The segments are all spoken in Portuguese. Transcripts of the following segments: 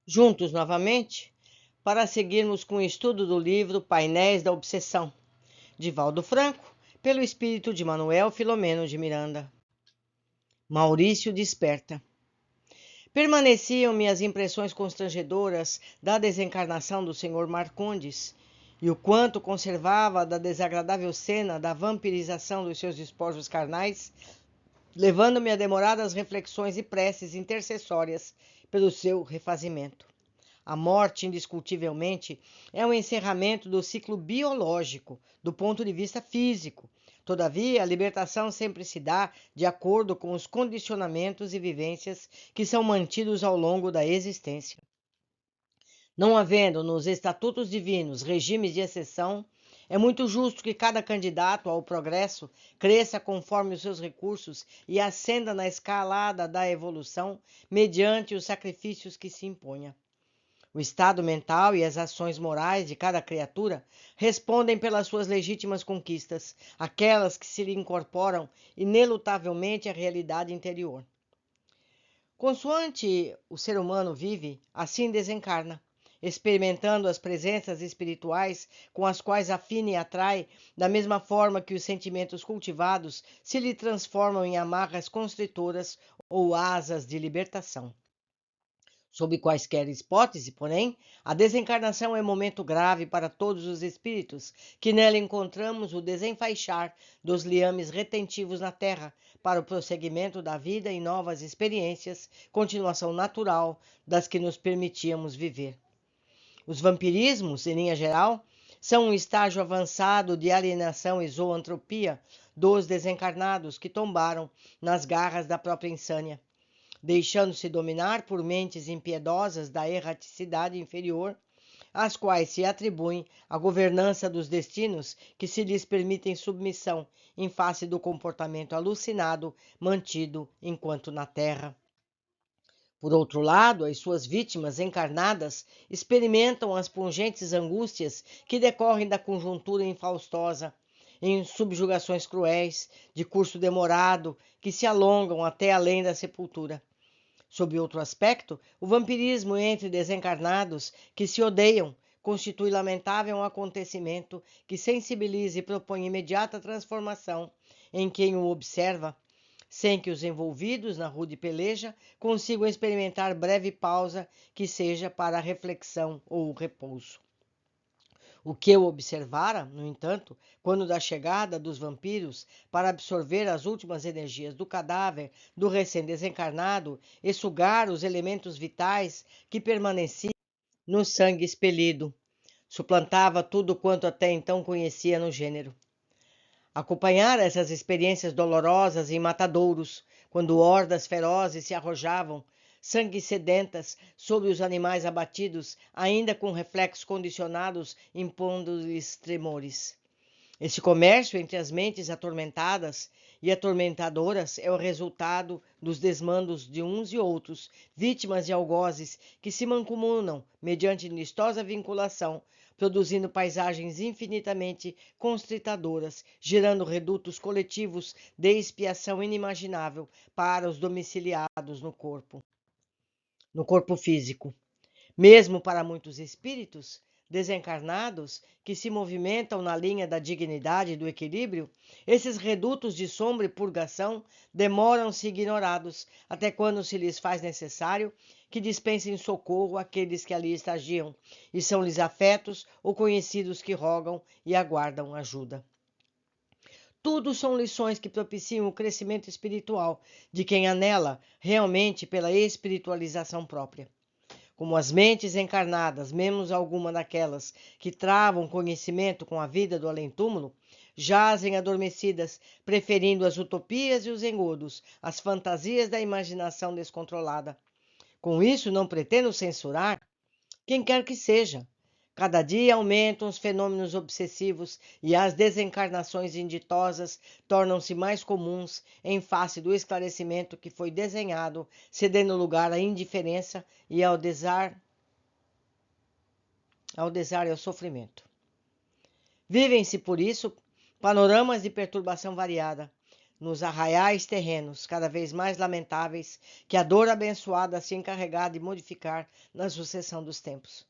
juntos novamente para seguirmos com o estudo do livro Painéis da Obsessão, de Valdo Franco, pelo espírito de Manuel Filomeno de Miranda. Maurício desperta. Permaneciam-me as impressões constrangedoras da desencarnação do Sr. Marcondes, e o quanto conservava da desagradável cena da vampirização dos seus despojos carnais, levando-me a demoradas reflexões e preces intercessórias pelo seu refazimento. A morte, indiscutivelmente, é o encerramento do ciclo biológico, do ponto de vista físico. Todavia, a libertação sempre se dá de acordo com os condicionamentos e vivências que são mantidos ao longo da existência. Não havendo nos estatutos divinos regimes de exceção, é muito justo que cada candidato ao progresso cresça conforme os seus recursos e ascenda na escalada da evolução mediante os sacrifícios que se imponha. O estado mental e as ações morais de cada criatura respondem pelas suas legítimas conquistas, aquelas que se lhe incorporam inelutavelmente à realidade interior. Consoante o ser humano vive, assim desencarna, experimentando as presenças espirituais com as quais afina e atrai, da mesma forma que os sentimentos cultivados se lhe transformam em amarras constritoras ou asas de libertação. Sob quaisquer hipóteses, porém, a desencarnação é momento grave para todos os espíritos, que nela encontramos o desenfaixar dos liames retentivos na terra para o prosseguimento da vida em novas experiências, continuação natural das que nos permitíamos viver. Os vampirismos, em linha geral, são um estágio avançado de alienação e zoantropia dos desencarnados que tombaram nas garras da própria insânia, deixando-se dominar por mentes impiedosas da erraticidade inferior, às quais se atribuem a governança dos destinos que se lhes permitem submissão em face do comportamento alucinado mantido enquanto na Terra. Por outro lado, as suas vítimas encarnadas experimentam as pungentes angústias que decorrem da conjuntura infaustosa, em subjugações cruéis, de curso demorado, que se alongam até além da sepultura. Sob outro aspecto, o vampirismo entre desencarnados que se odeiam constitui lamentável acontecimento que sensibiliza e propõe imediata transformação em quem o observa, sem que os envolvidos na rude peleja consigam experimentar breve pausa que seja para a reflexão ou o repouso. O que eu observara, no entanto, quando da chegada dos vampiros para absorver as últimas energias do cadáver do recém-desencarnado e sugar os elementos vitais que permaneciam no sangue expelido, suplantava tudo quanto até então conhecia no gênero. Acompanhar essas experiências dolorosas em matadouros, quando hordas ferozes se arrojavam, sangue sedentas, sobre os animais abatidos, ainda com reflexos condicionados, impondo-lhes tremores. Este comércio entre as mentes atormentadas e atormentadoras é o resultado dos desmandos de uns e outros, vítimas de algozes que se mancomunam mediante amistosa vinculação, produzindo paisagens infinitamente constritadoras, gerando redutos coletivos de expiação inimaginável para os domiciliados no corpo físico. Mesmo para muitos espíritos desencarnados que se movimentam na linha da dignidade e do equilíbrio, esses redutos de sombra e purgação demoram-se ignorados até quando se lhes faz necessário que dispensem socorro àqueles que ali estagiam, e são-lhes afetos ou conhecidos que rogam e aguardam ajuda. Tudo são lições que propiciam o crescimento espiritual de quem anela realmente pela espiritualização própria. Como as mentes encarnadas, menos alguma daquelas que travam conhecimento com a vida do além-túmulo, jazem adormecidas, preferindo as utopias e os engodos, as fantasias da imaginação descontrolada. Com isso, não pretendo censurar quem quer que seja. Cada dia aumentam os fenômenos obsessivos e as desencarnações inditosas tornam-se mais comuns em face do esclarecimento que foi desenhado, cedendo lugar à indiferença e ao desar e ao sofrimento. Vivem-se, por isso, panoramas de perturbação variada, nos arraiais terrenos, cada vez mais lamentáveis, que a dor abençoada se encarregar de modificar na sucessão dos tempos.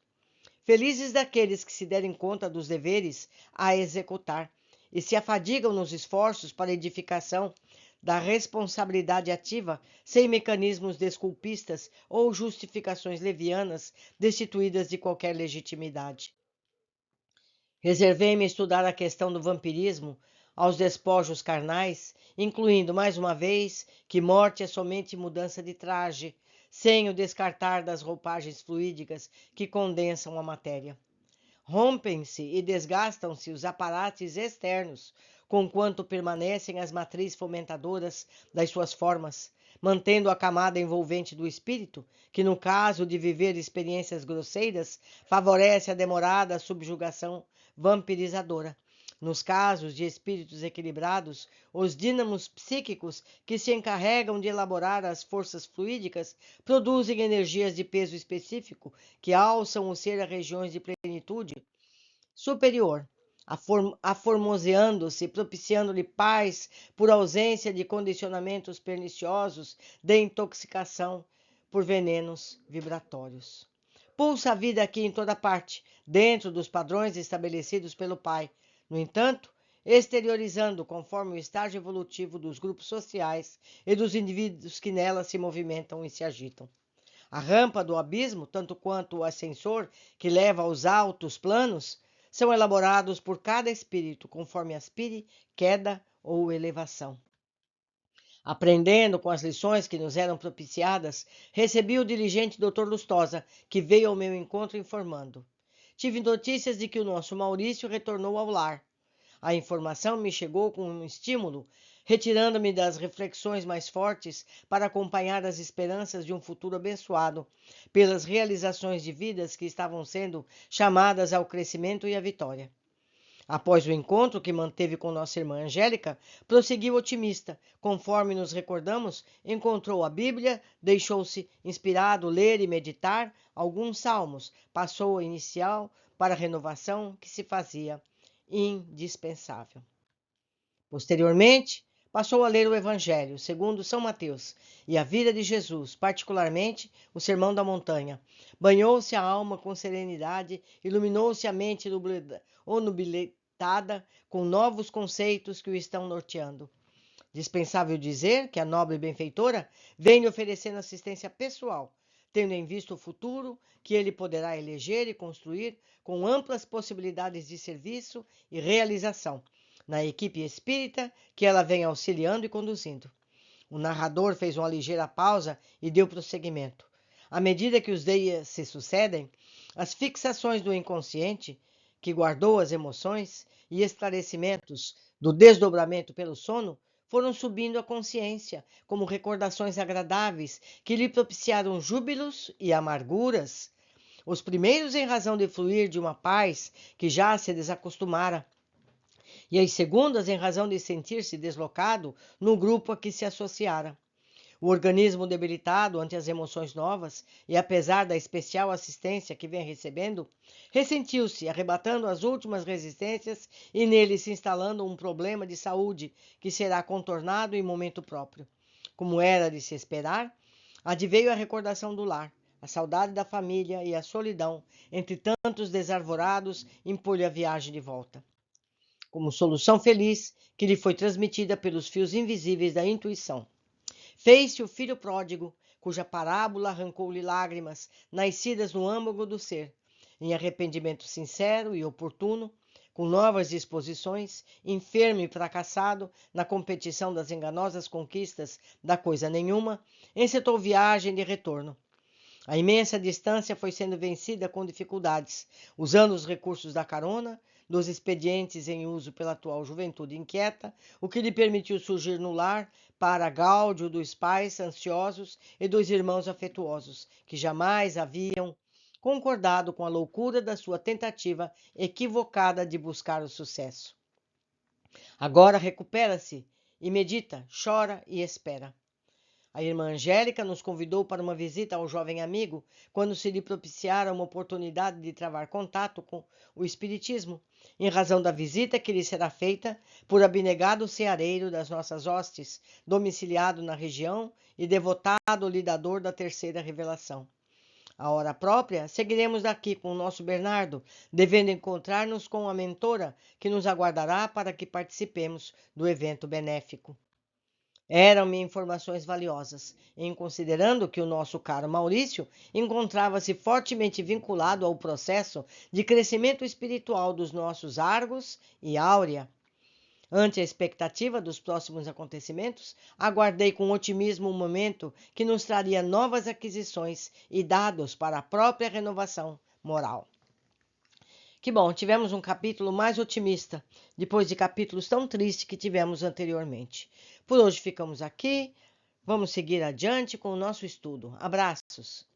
Felizes daqueles que se derem conta dos deveres a executar e se afadigam nos esforços para a edificação da responsabilidade ativa, sem mecanismos desculpistas ou justificações levianas destituídas de qualquer legitimidade. Reservei-me estudar a questão do vampirismo aos despojos carnais, incluindo mais uma vez que morte é somente mudança de traje, sem o descartar das roupagens fluídicas que condensam a matéria. Rompem-se e desgastam-se os aparatos externos, conquanto permanecem as matrizes fomentadoras das suas formas, mantendo a camada envolvente do espírito, que no caso de viver experiências grosseiras, favorece a demorada subjugação vampirizadora. Nos casos de espíritos equilibrados, os dínamos psíquicos que se encarregam de elaborar as forças fluídicas produzem energias de peso específico que alçam o ser a regiões de plenitude superior, aformoseando-se, propiciando-lhe paz por ausência de condicionamentos perniciosos de intoxicação por venenos vibratórios. Pulsa a vida aqui em toda parte, dentro dos padrões estabelecidos pelo Pai. No entanto, exteriorizando conforme o estágio evolutivo dos grupos sociais e dos indivíduos que nela se movimentam e se agitam. A rampa do abismo, tanto quanto o ascensor que leva aos altos planos, são elaborados por cada espírito, conforme aspire queda ou elevação. Aprendendo com as lições que nos eram propiciadas, recebi o diligente Dr. Lustosa, que veio ao meu encontro informando. Tive notícias de que o nosso Maurício retornou ao lar. A informação me chegou com um estímulo, retirando-me das reflexões mais fortes para acompanhar as esperanças de um futuro abençoado, pelas realizações de vidas que estavam sendo chamadas ao crescimento e à vitória. Após o encontro que manteve com nossa irmã Angélica, prosseguiu otimista. Conforme nos recordamos, encontrou a Bíblia, deixou-se inspirado ler e meditar alguns salmos, passou a inicial para a renovação que se fazia indispensável. Posteriormente, passou a ler o Evangelho, segundo São Mateus, e a vida de Jesus, particularmente o Sermão da Montanha. Banhou-se a alma com serenidade, iluminou-se a mente onubilitada com novos conceitos que o estão norteando. Dispensável dizer que a nobre benfeitora vem oferecendo assistência pessoal, tendo em vista o futuro que ele poderá eleger e construir com amplas possibilidades de serviço e realização, na equipe espírita que ela vem auxiliando e conduzindo. O narrador fez uma ligeira pausa e deu prosseguimento. À medida que os dias se sucedem, as fixações do inconsciente, que guardou as emoções e esclarecimentos do desdobramento pelo sono, foram subindo à consciência como recordações agradáveis que lhe propiciaram júbilos e amarguras. Os primeiros em razão de fluir de uma paz que já se desacostumara, e as segundas em razão de sentir-se deslocado no grupo a que se associara. O organismo debilitado ante as emoções novas, e apesar da especial assistência que vem recebendo, ressentiu-se, arrebatando as últimas resistências e nele se instalando um problema de saúde que será contornado em momento próprio. Como era de se esperar, adveio a recordação do lar, a saudade da família e a solidão entre tantos desarvorados impõe a viagem de volta. Como solução feliz que lhe foi transmitida pelos fios invisíveis da intuição. Fez-se o filho pródigo, cuja parábola arrancou-lhe lágrimas, nascidas no âmago do ser, em arrependimento sincero e oportuno, com novas disposições, enfermo e fracassado na competição das enganosas conquistas da coisa nenhuma, encetou viagem de retorno. A imensa distância foi sendo vencida com dificuldades, usando os recursos da carona, dos expedientes em uso pela atual juventude inquieta, o que lhe permitiu surgir no lar para gáudio dos pais ansiosos e dos irmãos afetuosos, que jamais haviam concordado com a loucura da sua tentativa equivocada de buscar o sucesso. Agora recupera-se e medita, chora e espera. A irmã Angélica nos convidou para uma visita ao jovem amigo quando se lhe propiciara uma oportunidade de travar contato com o espiritismo, em razão da visita que lhe será feita por abnegado ceareiro das nossas hostes, domiciliado na região e devotado lidador da terceira revelação. À hora própria, seguiremos daqui com o nosso Bernardo, devendo encontrar-nos com a mentora que nos aguardará para que participemos do evento benéfico. Eram-me informações valiosas, em considerando que o nosso caro Maurício encontrava-se fortemente vinculado ao processo de crescimento espiritual dos nossos Argos e Áurea. Ante a expectativa dos próximos acontecimentos, aguardei com otimismo um momento que nos traria novas aquisições e dados para a própria renovação moral. Que bom, tivemos um capítulo mais otimista, depois de capítulos tão tristes que tivemos anteriormente. Por hoje ficamos aqui, vamos seguir adiante com o nosso estudo. Abraços!